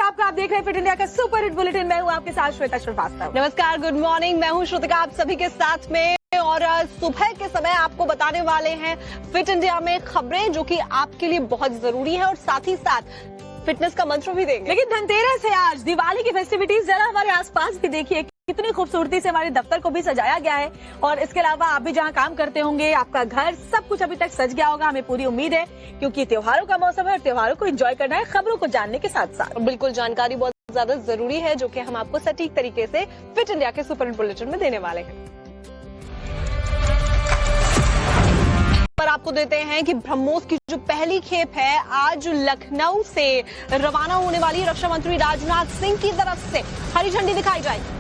आपका। आप देख रहे हैं फिट इंडिया का सुपर हिट बुलेटिन। मैं हूं आपके साथ श्वेता श्रीवास्तव। नमस्कार, गुड मॉर्निंग। मैं हूं श्रुतिका, आप सभी के साथ में। और सुबह के समय आपको बताने वाले हैं फिट इंडिया में खबरें जो कि आपके लिए बहुत जरूरी है और साथ ही साथ फिटनेस का मंत्र भी देंगे। लेकिन धनतेरस है आज, दिवाली की फेस्टिविटीज जरा हमारे आसपास भी देखिए, कितनी खूबसूरती से हमारे दफ्तर को भी सजाया गया है। और इसके अलावा आप भी जहां काम करते होंगे, आपका घर, सब कुछ अभी तक सज गया होगा, हमें पूरी उम्मीद है, क्योंकि त्योहारों का मौसम है और त्योहारों को एंजॉय करना है खबरों को जानने के साथ साथ। बिल्कुल, जानकारी बहुत ज्यादा जरूरी है जो कि हम आपको सटीक तरीके से फिट इंडिया के सुपर हिट बुलेटिन में देने वाले हैं। पर आपको देते हैं कि ब्रह्मोस की जो पहली खेप है आज लखनऊ से रवाना होने वाली रक्षा मंत्री राजनाथ सिंह की तरफ से हरी झंडी दिखाई जाएगी।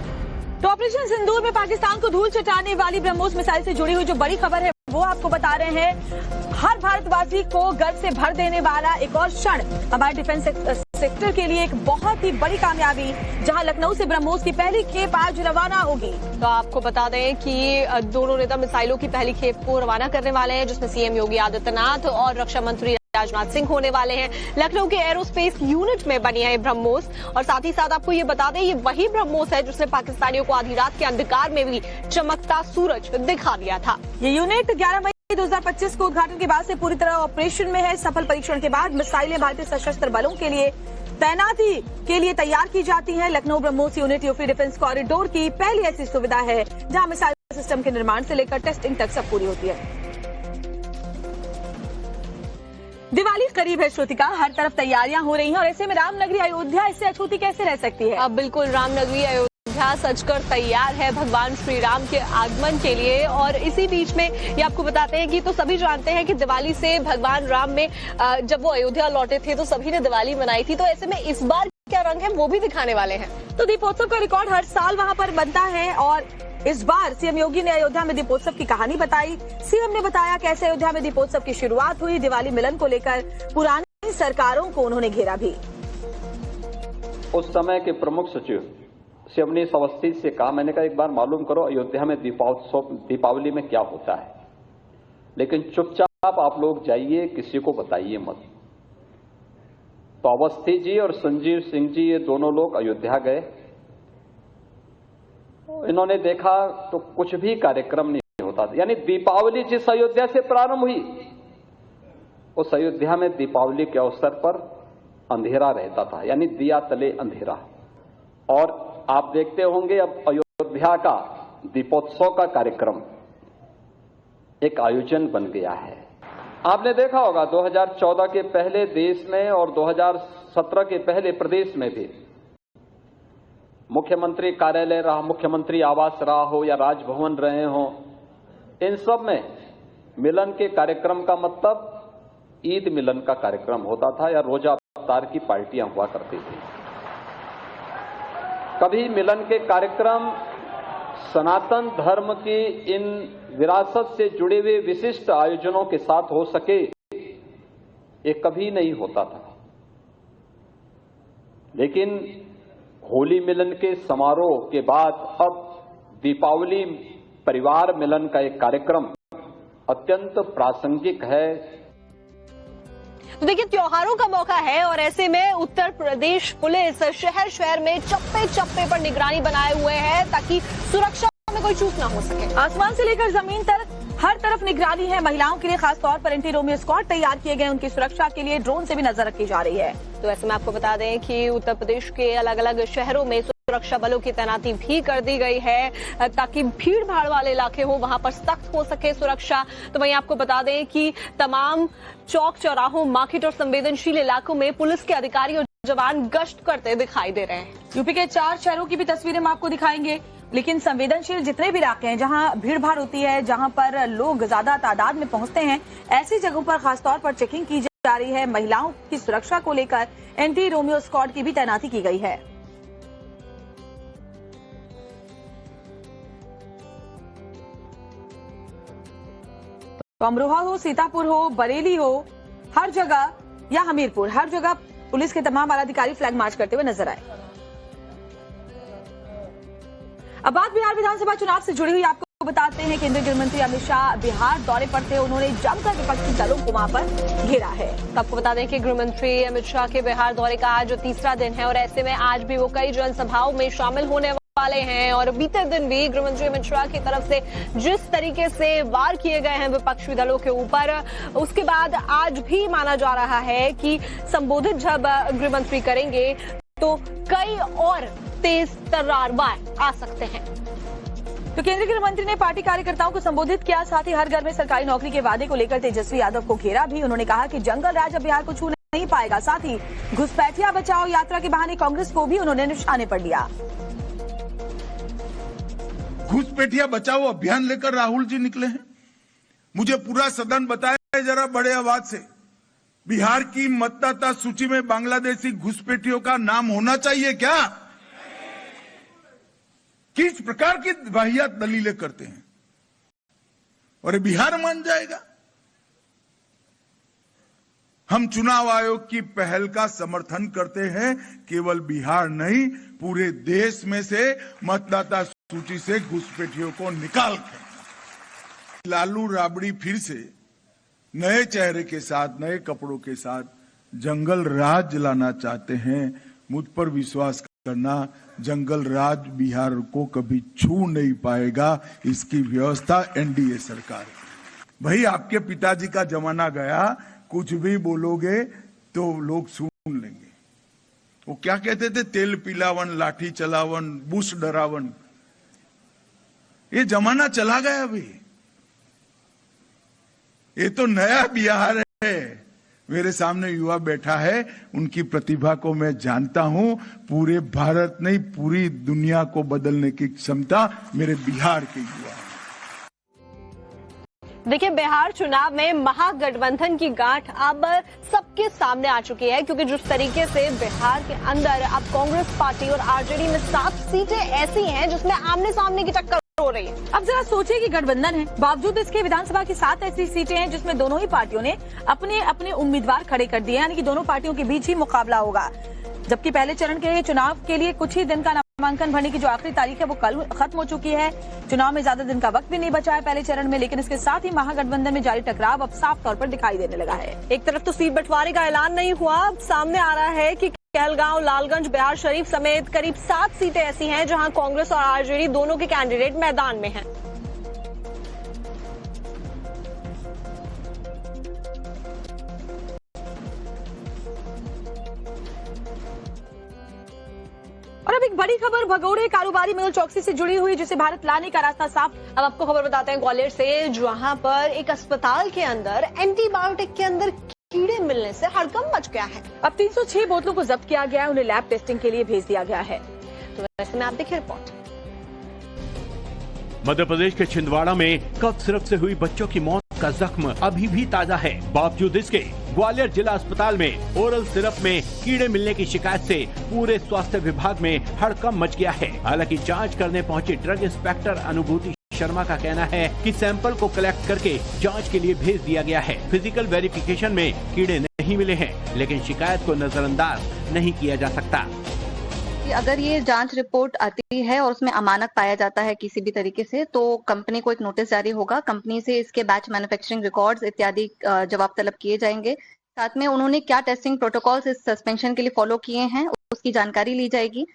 तो ऑपरेशन सिंदूर में पाकिस्तान को धूल चटाने वाली ब्रह्मोस मिसाइल से जुड़ी हुई जो बड़ी खबर है वो आपको बता रहे हैं। हर भारतवासी को गर्व से भर देने वाला एक और क्षण हमारे डिफेंस सेक्टर के लिए, एक बहुत ही बड़ी कामयाबी, जहां लखनऊ से ब्रह्मोस की पहली खेप आज रवाना होगी। तो आपको बता दें कि दोनों नेता मिसाइलों की पहली खेप को रवाना करने वाले हैं, जिसमें सीएम योगी आदित्यनाथ और रक्षा मंत्री राजनाथ सिंह होने वाले हैं। लखनऊ के एरोस्पेस यूनिट में बनी है ब्रह्मोस। और साथ ही साथ आपको ये बता दें, ये वही ब्रह्मोस है जिसने पाकिस्तानियों को आधी रात के अंधकार में भी चमकता सूरज दिखा दिया था। ये यूनिट 11 मई 2025 को उद्घाटन के बाद से पूरी तरह ऑपरेशन में है। सफल परीक्षण के बाद मिसाइलें भारतीय सशस्त्र बलों के लिए तैनाती के लिए तैयार की जाती हैं। Lucknow BrahMos unit UP defence corridor की पहली ऐसी सुविधा है जहां मिसाइल सिस्टम के निर्माण से लेकर टेस्टिंग तक सब पूरी होती है। दिवाली करीब है श्रुतिका, हर तरफ तैयारियां हो रही हैं और ऐसे में रामनगरी अयोध्या इससे अछूती कैसे रह सकती है। अब बिल्कुल रामनगरी अयोध्या सजकर तैयार है भगवान श्री राम के आगमन के लिए। और इसी बीच में ये आपको बताते हैं कि तो सभी जानते हैं कि दिवाली से भगवान राम में जब वो अयोध्या लौटे थे तो सभी ने दिवाली मनाई थी। तो ऐसे में इस बार क्या रंग है वो भी दिखाने वाले हैं। तो दीपोत्सव का रिकॉर्ड हर साल वहां पर बनता है और इस बार सीएम योगी ने अयोध्या में दीपोत्सव की कहानी बताई। सीएम ने बताया कैसे अयोध्या में दीपोत्सव की शुरुआत हुई। दिवाली मिलन को लेकर पुरानी सरकारों को उन्होंने घेरा भी। उस समय के प्रमुख सचिव शिवनीश अवस्थी से कहा, मैंने कहा एक बार मालूम करो अयोध्या में दीपावली में क्या होता है, लेकिन चुपचाप आप लोग जाइए, किसी को बताइए मत। तो अवस्थी जी और संजीव सिंह जी ये दोनों लोग अयोध्या गए। इन्होंने देखा तो कुछ भी कार्यक्रम नहीं होता था। यानी दीपावली जिस अयोध्या से प्रारंभ हुई उस अयोध्या में दीपावली के अवसर पर अंधेरा रहता था, यानी दिया तले अंधेरा। और आप देखते होंगे अब अयोध्या का दीपोत्सव का कार्यक्रम एक आयोजन बन गया है। आपने देखा होगा 2014 के पहले देश में और 2017 के पहले प्रदेश में भी मुख्यमंत्री कार्यालय रहा, मुख्यमंत्री आवास रहा हो या राजभवन रहे हो, इन सब में मिलन के कार्यक्रम का मतलब ईद मिलन का कार्यक्रम होता था या रोजा अफ्तार की पार्टियां हुआ करती थी। कभी मिलन के कार्यक्रम सनातन धर्म की इन विरासत से जुड़े हुए विशिष्ट आयोजनों के साथ हो सके, ये कभी नहीं होता था। लेकिन होली मिलन के समारोह के बाद अब दीपावली परिवार मिलन का एक कार्यक्रम अत्यंत प्रासंगिक है। तो देखिए, त्योहारों का मौका है और ऐसे में उत्तर प्रदेश पुलिस शहर शहर में चप्पे चप्पे पर निगरानी बनाए हुए है ताकि सुरक्षा में कोई चूक ना हो सके। आसमान से लेकर जमीन तक हर तरफ निगरानी है। महिलाओं के लिए खास तौर पर एंटी रोमियो स्क्वाड तैयार किए गए, उनकी सुरक्षा के लिए ड्रोन से भी नजर रखी जा रही है। तो ऐसे में आपको बता दें कि उत्तर प्रदेश के अलग अलग शहरों में सुरक्षा बलों की तैनाती भी कर दी गई है ताकि भीड़ भाड़ वाले इलाके हो वहां पर सख्त हो सके सुरक्षा। तो वहीं आपको बता दें कि तमाम चौक चौराहों, मार्केट और संवेदनशील इलाकों में पुलिस के अधिकारी और जवान गश्त करते दिखाई दे रहे हैं। यूपी के 4 शहरों की भी तस्वीरें हम आपको दिखाएंगे। लेकिन संवेदनशील जितने भी इलाके हैं जहां भीड़ भाड़ होती है, जहां पर लोग ज्यादा तादाद में पहुंचते हैं, ऐसी जगहों पर खासतौर पर चेकिंग की जा रही है। महिलाओं की सुरक्षा को लेकर एंटी रोमियो स्क्वाड की भी तैनाती की गई है। तो अमरोहा हो, सीतापुर हो, बरेली हो, हर जगह या हमीरपुर, हर जगह पुलिस के तमाम आला अधिकारी फ्लैग मार्च करते हुए नजर आए। अब बात बिहार विधानसभा चुनाव से जुड़ी हुई आपको बताते हैं केंद्रीय गृह मंत्री अमित शाह बिहार दौरे पर थे। उन्होंने जमकर विपक्षी दलों को वहां पर घेरा है। आपको बता दें कि गृह मंत्री अमित शाह के बिहार दौरे का आज तीसरा दिन है और ऐसे में आज भी वो कई जनसभाओं में शामिल होने वाले हैं। और बीते दिन भी गृह मंत्री अमित शाह की तरफ से जिस तरीके से वार किए गए हैं विपक्षी दलों के ऊपर, उसके बाद आज भी माना जा रहा है कि संबोधित जब गृह मंत्री करेंगे तो कई और तेज तर्रार वार आ सकते हैं। तो केंद्रीय गृह मंत्री ने पार्टी कार्यकर्ताओं को संबोधित किया, साथ ही हर घर में सरकारी नौकरी के वादे को लेकर तेजस्वी यादव को घेरा भी। उन्होंने कहा कि जंगल राज अब बिहार को छू नहीं पाएगा। साथ ही घुसपैठिया बचाओ यात्रा के बहाने कांग्रेस को भी उन्होंने निशाने पर लिया। घुसपैठिया बचाओ अभियान लेकर राहुल जी निकले हैं। मुझे पूरा सदन बताया जरा बड़े आवाज से, बिहार की मतदाता सूची में बांग्लादेशी घुसपैठियों का नाम होना चाहिए क्या? किस प्रकार की वाहियात दलीलें करते हैं और बिहार मान जाएगा? हम चुनाव आयोग की पहल का समर्थन करते हैं। केवल बिहार नहीं, पूरे देश में से मतदाता सूची से घुसपैठियों को निकाल कर लालू राबड़ी फिर से नए चेहरे के साथ, नए कपड़ों के साथ जंगल राज लाना चाहते हैं। मुझ पर विश्वास करना, जंगल राज बिहार को कभी छू नहीं पाएगा। इसकी व्यवस्था एनडीए सरकार। भाई आपके पिताजी का जमाना गया, कुछ भी बोलोगे तो लोग सुन लेंगे। वो क्या कहते थे? तेल पिलावन, लाठी चलावन, बुश डरावन। ये जमाना चला गया अभी। ये तो नया बिहार है। मेरे सामने युवा बैठा है, उनकी प्रतिभा को मैं जानता हूं। पूरे भारत नहीं, पूरी दुनिया को बदलने की क्षमता मेरे बिहार के युवा। देखिए, बिहार चुनाव में महागठबंधन की गांठ अब सबके सामने आ चुकी है, क्योंकि जिस तरीके से बिहार के अंदर अब कांग्रेस पार्टी और आरजेडी में 7 सीटें ऐसी हैं जिसमें आमने सामने की टक्कर हो रही है। अब जरा सोचिए कि गठबंधन है, बावजूद इसके विधानसभा की 7 ऐसी सीटें हैं जिसमें दोनों ही पार्टियों ने अपने अपने उम्मीदवार खड़े कर दिए, यानी कि दोनों पार्टियों के बीच ही मुकाबला होगा। जबकि पहले चरण के चुनाव के लिए कुछ ही दिन का नामांकन भरने की जो आखिरी तारीख है वो कल खत्म हो चुकी है। चुनाव में ज्यादा दिन का वक्त भी नहीं बचा है पहले चरण में, लेकिन इसके साथ ही महागठबंधन में जारी टकराव अब साफ तौर पर दिखाई देने लगा है। एक तरफ तो सीट बंटवारे का ऐलान नहीं हुआ, अब सामने आ रहा है कि कहलगांव, लालगंज, बिहार शरीफ समेत करीब 7 सीटें ऐसी हैं जहां कांग्रेस और आरजेडी दोनों के कैंडिडेट मैदान में हैं। और अब एक बड़ी खबर भगोड़े कारोबारी मेहुल चौकसी से जुड़ी हुई, जिसे भारत लाने का रास्ता साफ। अब आपको खबर बताते हैं ग्वालियर से, जहां पर एक अस्पताल के अंदर एंटीबायोटिक के अंदर कीड़े मिलने से हड़कंप मच गया है। अब 306 बोतलों को जब्त किया गया है, उन्हें लैब टेस्टिंग के लिए भेज दिया गया है। तो वैसे में आप देखिए रिपोर्ट। मध्य प्रदेश के छिंदवाड़ा में कफ सिरप से हुई बच्चों की मौत का जख्म अभी भी ताजा है। बावजूद इसके ग्वालियर जिला अस्पताल में ओरल सिरप में कीड़े मिलने की शिकायत से पूरे स्वास्थ्य विभाग में हड़कंप मच गया है। हालांकि जांच करने पहुंचे ड्रग इंस्पेक्टर अनुभूति शर्मा का कहना है कि सैंपल को कलेक्ट करके जांच के लिए भेज दिया गया है। फिजिकल वेरिफिकेशन में कीड़े नहीं मिले हैं, लेकिन शिकायत को नजरअंदाज नहीं किया जा सकता। अगर ये जांच रिपोर्ट आती है और उसमें अमानक पाया जाता है किसी भी तरीके से, तो कंपनी को एक नोटिस जारी होगा। कंपनी से इसके बैच मैन्युफैक्चरिंग रिकॉर्ड्स इत्यादि जवाब तलब किए जाएंगे। साथ में उन्होंने क्या टेस्टिंग प्रोटोकॉल्स इस सस्पेंशन के लिए फॉलो किए हैं उसकी जानकारी ली जाएगी।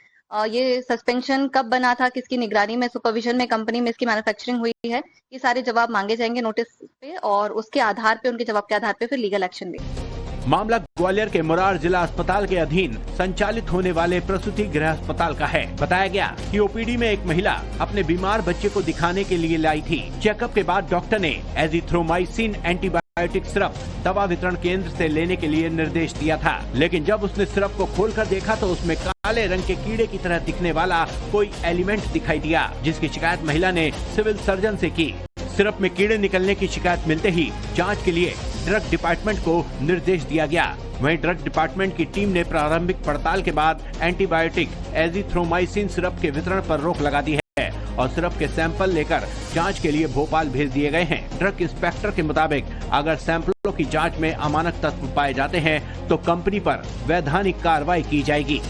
ये सस्पेंशन कब बना था, किसकी निगरानी में, सुपरविजन में कंपनी में इसकी मैन्युफैक्चरिंग हुई है, ये सारे जवाब मांगे जाएंगे नोटिस पे, और उसके आधार पे, उनके जवाब के आधार पे फिर लीगल एक्शन लेंगे। मामला ग्वालियर के मुरार जिला अस्पताल के अधीन संचालित होने वाले प्रसूति गृह अस्पताल का है। बताया गया कि ओपीडी में एक महिला अपने बीमार बच्चे को दिखाने के लिए लाई थी। चेकअप के बाद डॉक्टर ने एजिथ्रोमाइसिन एंटीबायोटिक सिरप दवा वितरण केंद्र से लेने के लिए निर्देश दिया था, लेकिन जब उसने सिरप को खोलकर देखा तो उसमें काले रंग के कीड़े की तरह दिखने वाला कोई एलिमेंट दिखाई दिया, जिसकी शिकायत महिला ने सिविल सर्जन से की। सिरप में कीड़े निकलने की शिकायत मिलते ही जांच के लिए ड्रग डिपार्टमेंट को निर्देश दिया गया। वहीं ड्रग डिपार्टमेंट की टीम ने प्रारंभिक पड़ताल के बाद एंटीबायोटिक एजिथ्रोमाइसिन सिरप के वितरण पर रोक लगा दी है और सिरप के सैंपल लेकर जांच के लिए भोपाल भेज दिए गए हैं। ड्रग इंस्पेक्टर के मुताबिक अगर सैंपलों की जांच में अमानक तत्व पाए जाते हैं तो कंपनी पर वैधानिक कार्रवाई की जाएगी।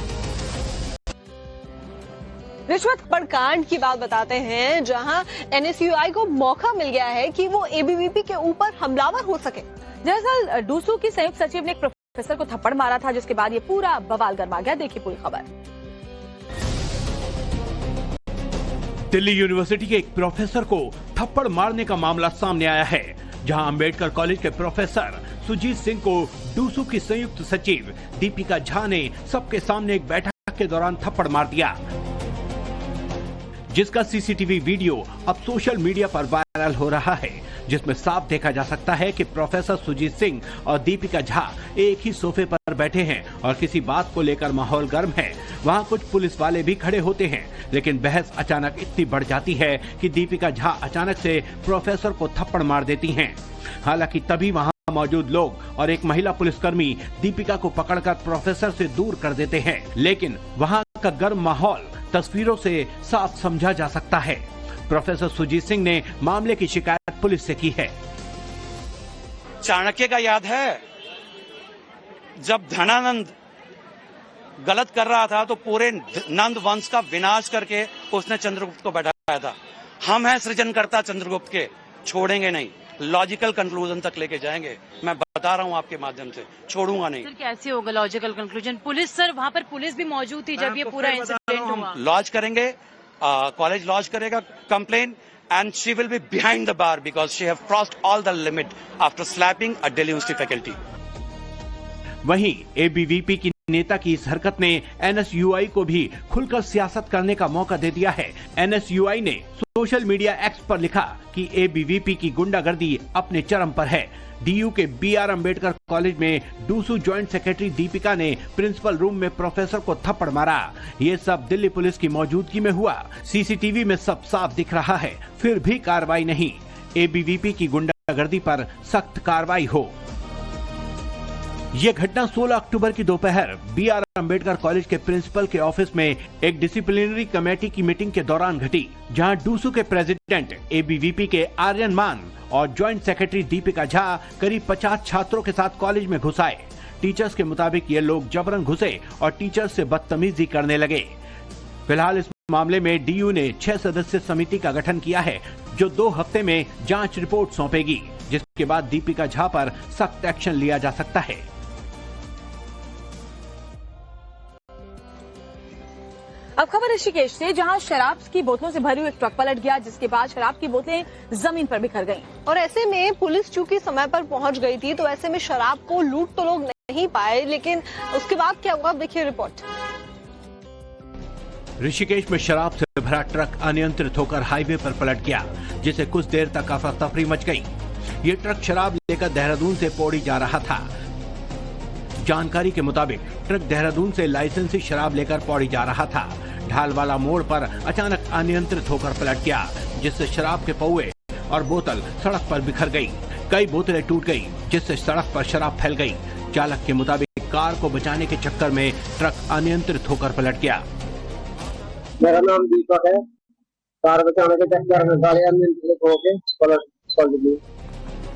रिश्वत कांड की बात बताते हैं, जहां NSUI को मौका मिल गया है कि वो ABVP के ऊपर हमलावर हो सके। दरअसल डूसू की संयुक्त सचिव ने एक प्रोफेसर को थप्पड़ मारा था, जिसके बाद ये पूरा बवाल गर्मा गया। देखिए पूरी खबर। दिल्ली यूनिवर्सिटी के एक प्रोफेसर को थप्पड़ मारने का मामला सामने आया है, जहां अंबेडकर कॉलेज के प्रोफेसर सुजीत सिंह को डूसू की संयुक्त सचिव दीपिका झा ने सबके सामने एक बैठक के दौरान थप्पड़ मार दिया, जिसका CCTV वीडियो अब सोशल मीडिया पर वायरल हो रहा है, जिसमें साफ देखा जा सकता है कि प्रोफेसर सुजीत सिंह और दीपिका झा एक ही सोफे पर बैठे हैं और किसी बात को लेकर माहौल गर्म है। वहां कुछ पुलिस वाले भी खड़े होते हैं, लेकिन बहस अचानक इतनी बढ़ जाती है कि दीपिका झा अचानक से प्रोफेसर को थप्पड़ मार देती हैं। हालांकि तभी वहां मौजूद लोग और एक महिला पुलिसकर्मी दीपिका को पकड़कर प्रोफेसर से दूर कर देते हैं, लेकिन वहां का गर्म माहौल तस्वीरों से साफ समझा जा सकता है। प्रोफेसर सुजीत सिंह ने मामले की शिकायत पुलिस से की है। चाणक्य का याद है, जब धनानंद गलत कर रहा था तो पूरे नंद वंश का विनाश करके उसने चंद्रगुप्त को बैठाया था। हम हैं सृजनकर्ता चंद्रगुप्त के, छोड़ेंगे नहीं, लॉजिकल कंक्लूजन तक लेके जाएंगे। मैं बता रहा हूं आपके माध्यम से, छोड़ूंगा नहीं। सर कैसे होगा लॉजिकल कंक्लूजन? पुलिस सर, वहां पर पुलिस भी मौजूद थी जब ये पूरा इंसिडेंट हुआ। लॉन्च करेंगे, कॉलेज लॉन्च करेगा complain, and she will be behind the bar because she have crossed all the limit after slapping a Delhi university faculty. वहीं ABVP की नेता की इस हरकत ने NSUI को भी खुलकर सियासत करने का मौका दे दिया है। NSUI ने सोशल मीडिया एक्स पर लिखा कि ABVP की गुंडागर्दी अपने चरम पर है। DU के BR अम्बेडकर कॉलेज में डूसू ज्वाइंट सेक्रेटरी दीपिका ने प्रिंसिपल रूम में प्रोफेसर को थप्पड़ मारा। ये सब दिल्ली पुलिस की मौजूदगी में हुआ। CCTV में सब साफ दिख रहा है, फिर भी कार्रवाई नहीं। ABVP की गुंडागर्दी पर सख्त कार्रवाई हो। ये घटना 16 अक्टूबर की दोपहर BR अम्बेडकर कॉलेज के प्रिंसिपल के ऑफिस में एक डिसिप्लिनरी कमेटी की मीटिंग के दौरान घटी, जहां डूसू के प्रेसिडेंट ABVP के आर्यन मान और ज्वाइंट सेक्रेटरी दीपिका झा करीब 50 छात्रों के साथ कॉलेज में घुस आए। टीचर्स के मुताबिक ये लोग जबरन घुसे और टीचर्स से बदतमीजी करने लगे। फिलहाल इस मामले में DU ने 6 सदस्य समिति का गठन किया है, जो 2 हफ्ते में जांच रिपोर्ट सौंपेगी, जिसके बाद दीपिका झा पर सख्त एक्शन लिया जा सकता है। अब खबर ऋषिकेश से, जहां शराब की बोतलों से भरी हुई एक ट्रक पलट गया, जिसके बाद शराब की बोतलें जमीन पर बिखर गईं। और ऐसे में पुलिस चूंकि समय पर पहुंच गई थी, तो ऐसे में शराब को लूट तो लोग नहीं पाए, लेकिन उसके बाद क्या हुआ, देखिए रिपोर्ट। ऋषिकेश में शराब से भरा ट्रक अनियंत्रित होकर हाईवे पर पलट गया, जिससे कुछ देर तक अफरा तफरी मच गई। ये ट्रक शराब लेकर देहरादून से पौड़ी जा रहा था। जानकारी के मुताबिक ट्रक देहरादून से लाइसेंसी शराब लेकर पौड़ी जा रहा था। ढालवाला मोड़ पर अचानक अनियंत्रित होकर पलट गया, जिससे शराब के पौए और बोतल सड़क पर बिखर गई। कई बोतलें टूट गई, जिससे सड़क पर शराब फैल गई। चालक के मुताबिक कार को बचाने के चक्कर में ट्रक अनियंत्रित होकर पलट गया। मेरा नाम दीपक है। कार बचाने के चक्कर में गाड़ी अनियंत्रित होकर पलट गई।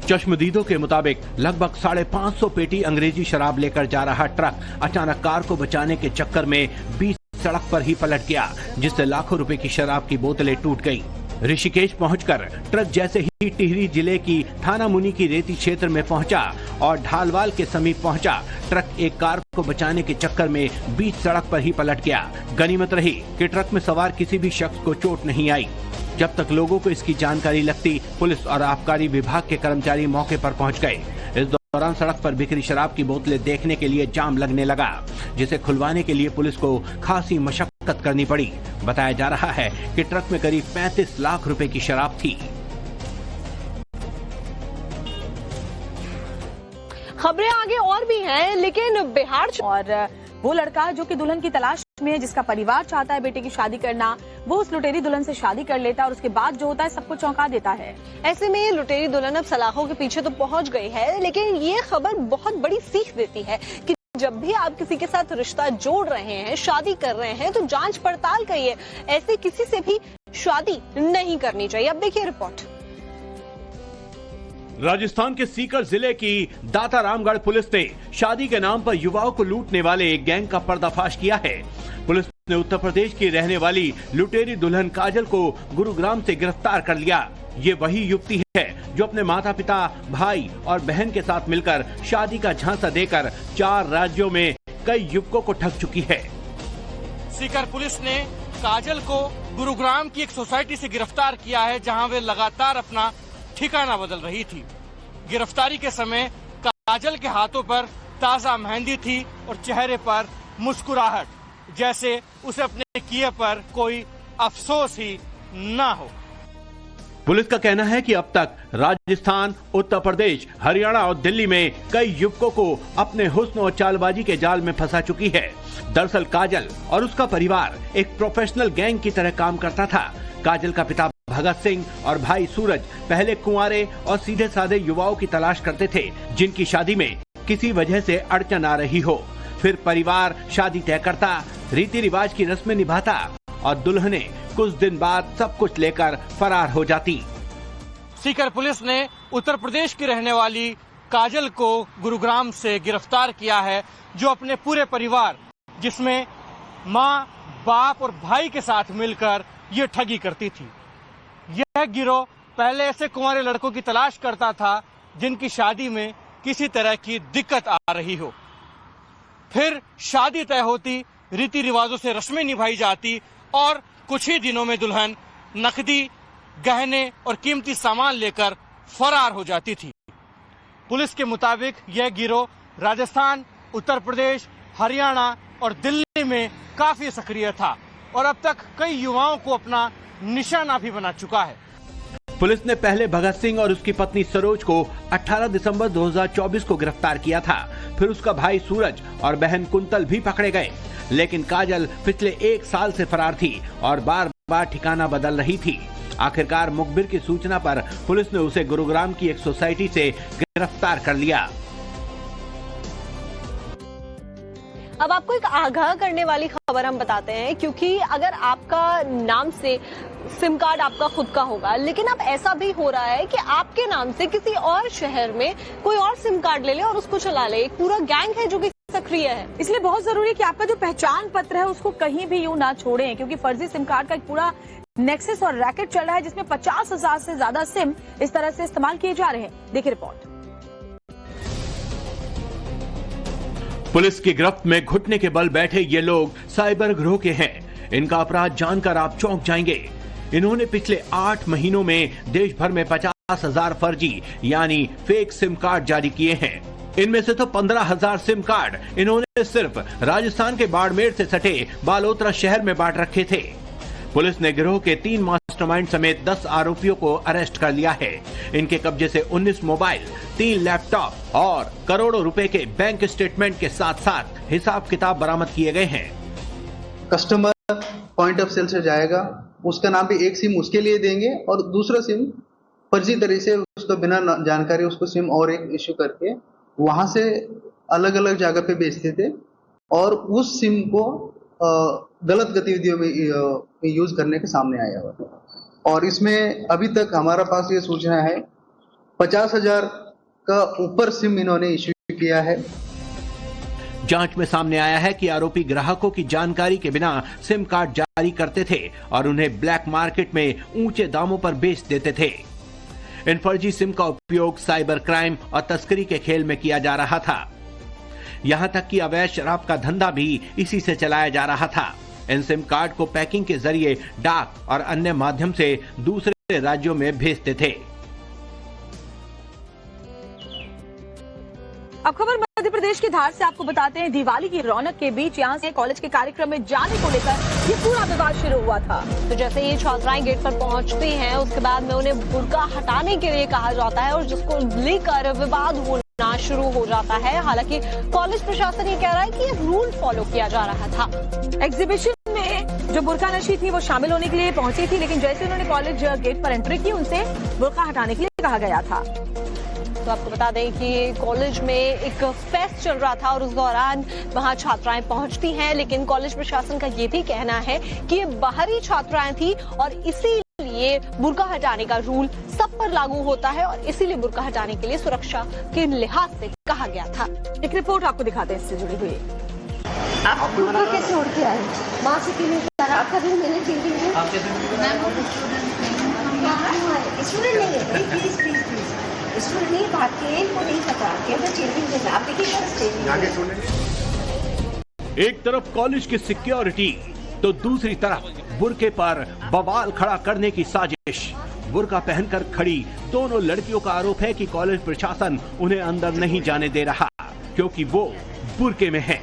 चश्मदीदों के मुताबिक लगभग 550 पेटी अंग्रेजी शराब लेकर जा रहा ट्रक अचानक कार को बचाने के चक्कर में बीच सड़क पर ही पलट गया, जिससे लाखों रुपए की शराब की बोतलें टूट गईं। ऋषिकेश पहुंचकर ट्रक जैसे ही टिहरी जिले की थाना मुनी की रेती क्षेत्र में पहुंचा और ढालवाल के समीप पहुंचा, ट्रक एक कार को बचाने के चक्कर में बीच सड़क पर ही पलट गया। गनीमत रही कि ट्रक में सवार किसी भी शख्स को चोट नहीं आई। जब तक लोगों को इसकी जानकारी लगती, पुलिस और आबकारी विभाग के कर्मचारी मौके पर पहुंच गए। इस दौरान सड़क पर बिखरी शराब की बोतलें देखने के लिए जाम लगने लगा, जिसे खुलवाने के लिए पुलिस को खासी मशक्कत करनी पड़ी। बताया जा रहा है कि ट्रक में करीब 35 लाख रुपए की शराब थी। खबरें आगे और भी हैं, लेकिन बिहार और वो लड़का जो कि दुल्हन की तलाश में है, जिसका परिवार चाहता है बेटे की शादी करना, वो उस लुटेरी दुल्हन से शादी कर लेता है और उसके बाद जो होता है सबको चौंका देता है। ऐसे में लुटेरी दुल्हन अब सलाखों के पीछे तो पहुंच गई है, लेकिन ये खबर बहुत बड़ी सीख देती है कि जब भी आप किसी के साथ रिश्ता जोड़ रहे हैं, शादी कर रहे हैं, तो जांच पड़ताल करिए। ऐसे किसी से भी शादी नहीं करनी चाहिए। अब देखिए रिपोर्ट। राजस्थान के सीकर जिले की दाता रामगढ़ पुलिस ने शादी के नाम पर युवाओं को लूटने वाले एक गैंग का पर्दाफाश किया है। पुलिस ने उत्तर प्रदेश की रहने वाली लुटेरी दुल्हन काजल को गुरुग्राम से गिरफ्तार कर लिया। ये वही युवती है जो अपने माता पिता, भाई और बहन के साथ मिलकर शादी का झांसा देकर 4 राज्यों में कई युवकों को ठग चुकी है। सीकर पुलिस ने काजल को गुरुग्राम की एक सोसाइटी से गिरफ्तार किया है, जहां वे लगातार अपना ठिकाना बदल रही थी। गिरफ्तारी के समय काजल के हाथों पर ताजा मेहंदी थी और चेहरे पर मुस्कुराहट, जैसे उसे अपने किए पर कोई अफसोस ही ना हो। पुलिस का कहना है कि अब तक राजस्थान, उत्तर प्रदेश, हरियाणा और दिल्ली में कई युवकों को अपने हुस्न और चालबाजी के जाल में फंसा चुकी है। दरअसल काजल और उसका परिवार एक प्रोफेशनल गैंग की तरह काम करता था। काजल का पिता भगत सिंह और भाई सूरज पहले कुंवारे और सीधे साधे युवाओं की तलाश करते थे, जिनकी शादी में किसी वजह से अड़चन आ रही हो। फिर परिवार शादी तय करता, रीति रिवाज की रस्में निभाता और दुल्हने कुछ दिन बाद सब कुछ लेकर फरार हो जाती। सीकर पुलिस ने उत्तर प्रदेश की रहने वाली काजल को गुरुग्राम से गिरफ्तार किया है, जो अपने पूरे परिवार, जिसमें माँ, बाप और भाई के साथ मिलकर ये ठगी करती थी। यह गिरोह पहले ऐसे कुंवारे लड़कों की तलाश करता था जिनकी शादी में किसी तरह की दिक्कत आ रही हो। फिर शादी तय होती, रीति रिवाजों से रस्में निभाई जाती और कुछ ही दिनों में दुल्हन नकदी, गहने और कीमती सामान लेकर फरार हो जाती थी। पुलिस के मुताबिक यह गिरोह राजस्थान, उत्तर प्रदेश, हरियाणा और दिल्ली में काफी सक्रिय था और अब तक कई युवाओं को अपना निशाना भी बना चुका है। पुलिस ने पहले भगत सिंह और उसकी पत्नी सरोज को 18 दिसंबर 2024 को गिरफ्तार किया था। फिर उसका भाई सूरज और बहन कुंतल भी पकड़े गए, लेकिन काजल पिछले 1 साल से फरार थी और बार बार ठिकाना बदल रही थी। आखिरकार मुखबिर की सूचना पर पुलिस ने उसे गुरुग्राम की एक सोसाइटी से गिरफ्तार कर लिया। अब आपको एक आगाह करने वाली खबर हम बताते हैं, क्योंकि अगर आपका नाम से सिम कार्ड आपका खुद का होगा, लेकिन अब ऐसा भी हो रहा है कि आपके नाम से किसी और शहर में कोई और सिम कार्ड ले ले और उसको चला ले। एक पूरा गैंग है जो कि सक्रिय है। इसलिए बहुत जरूरी है कि आपका जो पहचान पत्र है उसको कहीं भी यूं ना छोड़ें, क्योंकि फर्जी सिम कार्ड का एक पूरा नेक्सस और रैकेट चल रहा है, जिसमें 50,000 से ज्यादा सिम इस तरह से इस्तेमाल किए जा रहे हैं। देखिए रिपोर्ट। पुलिस की गिरफ्त में घुटने के बल बैठे ये लोग साइबर गिरोह के हैं। इनका अपराध जानकर आप चौंक जाएंगे। इन्होंने पिछले 8 महीनों में देश भर में 50,000 फर्जी यानी फेक सिम कार्ड जारी किए हैं। इनमें से तो 15,000 सिम कार्ड इन्होंने सिर्फ राजस्थान के बाड़मेर से सटे बालोतरा शहर में बांट रखे थे। पुलिस ने गिरोह के 3 मास्टरमाइंड समेत 10 आरोपियों को अरेस्ट कर लिया है। इनके कब्जे से 19 मोबाइल, 3 लैपटॉप और करोड़ों रुपए के बैंक स्टेटमेंट के साथ साथ हिसाब किताब बरामद किए गए हैं। कस्टमर पॉइंट ऑफ सेल से जाएगा, उसका नाम भी एक सिम उसके लिए देंगे और दूसरा सिम फर्जी तरीके से उसको बिना जानकारी उसको सिम और एक इश्यू करके वहां से अलग अलग जगह पे बेचते थे और उस सिम को गलत गतिविधियों में यूज करने के सामने आया हुआ था। और इसमें अभी तक हमारा पास ये सूचना है 50,000 का ऊपर सिम इन्होंने इश्यू किया है। जांच में सामने आया है कि आरोपी ग्राहकों की जानकारी के बिना सिम कार्ड जारी करते थे और उन्हें ब्लैक मार्केट में ऊंचे दामों पर बेच देते थे। इन फर्जी सिम का उपयोग साइबर क्राइम और तस्करी के खेल में किया जा रहा था। यहां तक कि अवैध शराब का धंधा भी इसी से चलाया जा रहा था। इन सिम कार्ड को पैकिंग के जरिए डाक और अन्य माध्यम से दूसरे राज्यों में भेजते थे। अब खबर मध्य प्रदेश की धार से आपको बताते हैं। दिवाली की रौनक के बीच यहां से कॉलेज के कार्यक्रम में जाने को लेकर ये पूरा विवाद शुरू हुआ था। तो जैसे ये छात्राएं गेट पर पहुंचती हैं, उसके बाद में उन्हें बुर्का हटाने के लिए कहा जाता है और जिसको लेकर विवाद होना शुरू हो जाता है। हालांकि कॉलेज प्रशासन ये कह रहा है कि ये रूल फॉलो किया जा रहा था। एग्जीबिशन में जो बुर्का नशी थी वो शामिल होने के लिए पहुंची थी, लेकिन जैसे उन्होंने कॉलेज गेट पर एंट्री की उनसे बुर्का हटाने के लिए कहा गया था। तो आपको बता दें कि कॉलेज में एक फेस्ट चल रहा था और उस दौरान वहां छात्राएं पहुंचती हैं, लेकिन कॉलेज प्रशासन का ये भी कहना है कि ये बाहरी छात्राएं थी और इसीलिए बुर्का हटाने का रूल सब पर लागू होता है और इसीलिए बुर्का हटाने के लिए सुरक्षा के लिहाज से कहा गया था। एक रिपोर्ट आपको दिखाते हैं इससे जुड़ी हुई। आप बुरका कैसे उड़ के आए? माँ से क्यों नहीं करा? आपका दिन मैंने चेंजिंग रूम स्टूडेंट नहीं है, प्लीज प्लीज प्लीज स्टूडेंट नहीं, बात के इनको नहीं पता कि हमें चेंजिंग देना। आप देखिए एक तरफ कॉलेज की सिक्योरिटी तो दूसरी तरफ बुरके पर बवाल खड़ा करने की साजिश। बुरका पहनकर खड़ी दोनों लड़कियों का आरोप है कि कॉलेज प्रशासन उन्हें अंदर नहीं जाने दे रहा क्योंकि वो बुरके में हैं।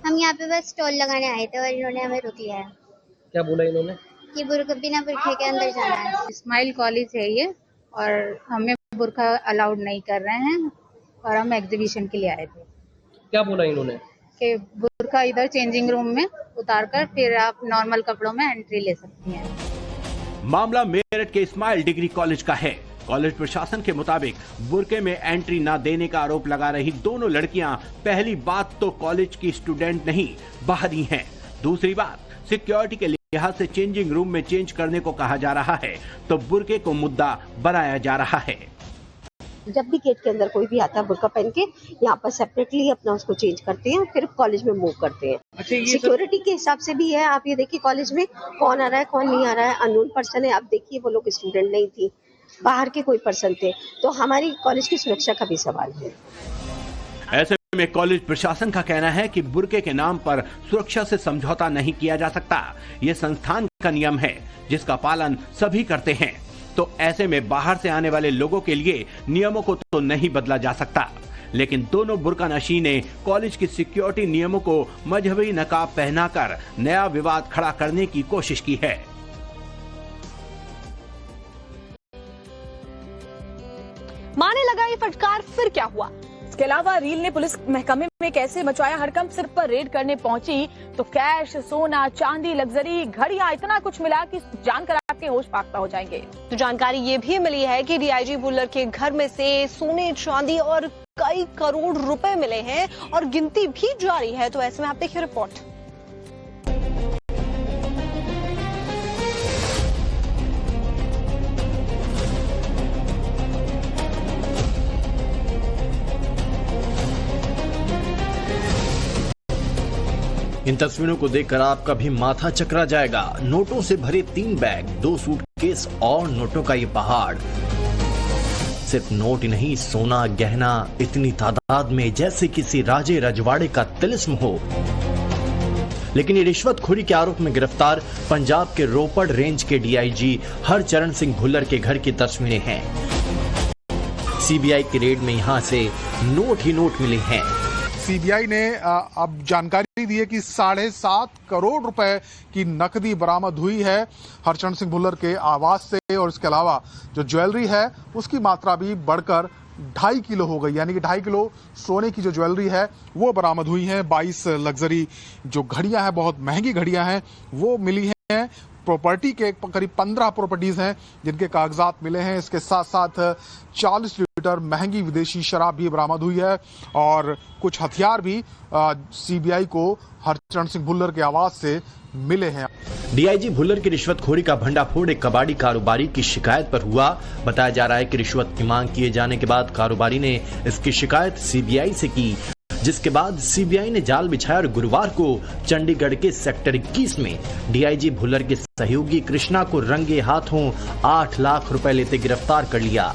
हम यहाँ पे बस स्टॉल लगाने आए थे और इन्होंने हमें रोक लिया है। क्या बोला इन्होंने? कि बुरका बिना बुरखे के अंदर जाना है। स्माइल कॉलेज है ये और हमें बुरका अलाउड नहीं कर रहे हैं और हम एग्जीबिशन के लिए आए थे। क्या बोला इन्होंने? कि बुरका इधर चेंजिंग रूम में उतारकर फिर आप नॉर्मल कपड़ों में एंट्री ले सकती हैं। मामला मेरठ के स्माइल डिग्री कॉलेज का है। कॉलेज प्रशासन के मुताबिक बुरके में एंट्री न देने का आरोप लगा रही दोनों लड़कियां पहली बात तो कॉलेज की स्टूडेंट नहीं बाहरी हैं। दूसरी बात सिक्योरिटी के लिहाज से चेंजिंग रूम में चेंज करने को कहा जा रहा है तो बुरके को मुद्दा बनाया जा रहा है। जब भी गेट के अंदर कोई भी आता है बुरका पहन के यहाँ पर सेपरेटली अपना उसको चेंज करते हैं फिर कॉलेज में मूव करते हैं। सिक्योरिटी के हिसाब से भी है। आप ये देखिए कॉलेज में कौन आ रहा है कौन नहीं आ रहा है। अननोन पर्सन है। आप देखिए वो लोग स्टूडेंट नहीं थी, बाहर के कोई पर्सन थे, तो हमारी कॉलेज की सुरक्षा का भी सवाल है। ऐसे में कॉलेज प्रशासन का कहना है कि बुरके के नाम पर सुरक्षा से समझौता नहीं किया जा सकता। ये संस्थान का नियम है जिसका पालन सभी करते हैं, तो ऐसे में बाहर से आने वाले लोगों के लिए नियमों को तो नहीं बदला जा सकता। लेकिन दोनों बुरका नशी ने कॉलेज की सिक्योरिटी नियमों को मजहबी नकाब पहनाकर नया विवाद खड़ा करने की कोशिश की है। मां ने लगाई फटकार, फिर क्या हुआ? इसके अलावा रील ने पुलिस महकमे में कैसे मचाया हड़कंप। सिर पर रेड करने पहुंची तो कैश, सोना, चांदी, लग्जरी, घड़ियां, इतना कुछ मिला कि जानकर आपके होश फाख्ता हो जाएंगे। तो जानकारी ये भी मिली है कि डीआईजी भुल्लर के घर में से सोने, चांदी और कई करोड़ रुपए मिले हैं और गिनती भी जारी है। तो ऐसे में आप देखिए रिपोर्ट। इन तस्वीरों को देखकर आपका भी माथा चकरा जाएगा। नोटों से भरे 3 बैग, 2 सूटकेस और नोटों का ये पहाड़। सिर्फ नोट ही नहीं, सोना, गहना इतनी तादाद में जैसे किसी राजे रजवाड़े का तिलिस्म हो। लेकिन ये रिश्वतखोरी के आरोप में गिरफ्तार पंजाब के रोपड़ रेंज के डीआईजी हरचरण सिंह भुल्लर के घर की तस्वीरें हैं। सीबीआई की रेड में यहां से नोट ही नोट मिले हैं। सीबीआई ने अब जानकारी दी है कि 7.5 करोड़ रुपए की नकदी बरामद हुई है हरचरण सिंह भुल्लर के आवास से और इसके अलावा जो ज्वेलरी है उसकी मात्रा भी बढ़कर 2.5 किलो हो गई। यानी कि 2.5 किलो सोने की जो ज्वेलरी है वो बरामद हुई है। 22 लग्जरी जो घड़ियां हैं, बहुत महंगी घड़ियां हैं, वो मिली हैं। प्रॉपर्टी के करीब 15 प्रॉपर्टीज हैं जिनके कागजात मिले हैं। इसके साथ साथ 40 लीटर महंगी विदेशी शराब भी बरामद हुई है और कुछ हथियार भी सीबीआई को हरचरण सिंह भुल्लर के आवास से मिले हैं। डीआईजी भुल्लर की रिश्वतखोरी का भंडाफोड़ एक कबाड़ी कारोबारी की शिकायत पर हुआ। बताया जा रहा है कि रिश्वत की मांग किए जाने के बाद कारोबारी ने इसकी शिकायत सीबीआई से की, जिसके बाद सीबीआई ने जाल बिछाया और गुरुवार को चंडीगढ़ के सेक्टर 21 में डीआईजी भुल्लर के सहयोगी कृष्णा को रंगे हाथों 8 लाख रुपए लेते गिरफ्तार कर लिया।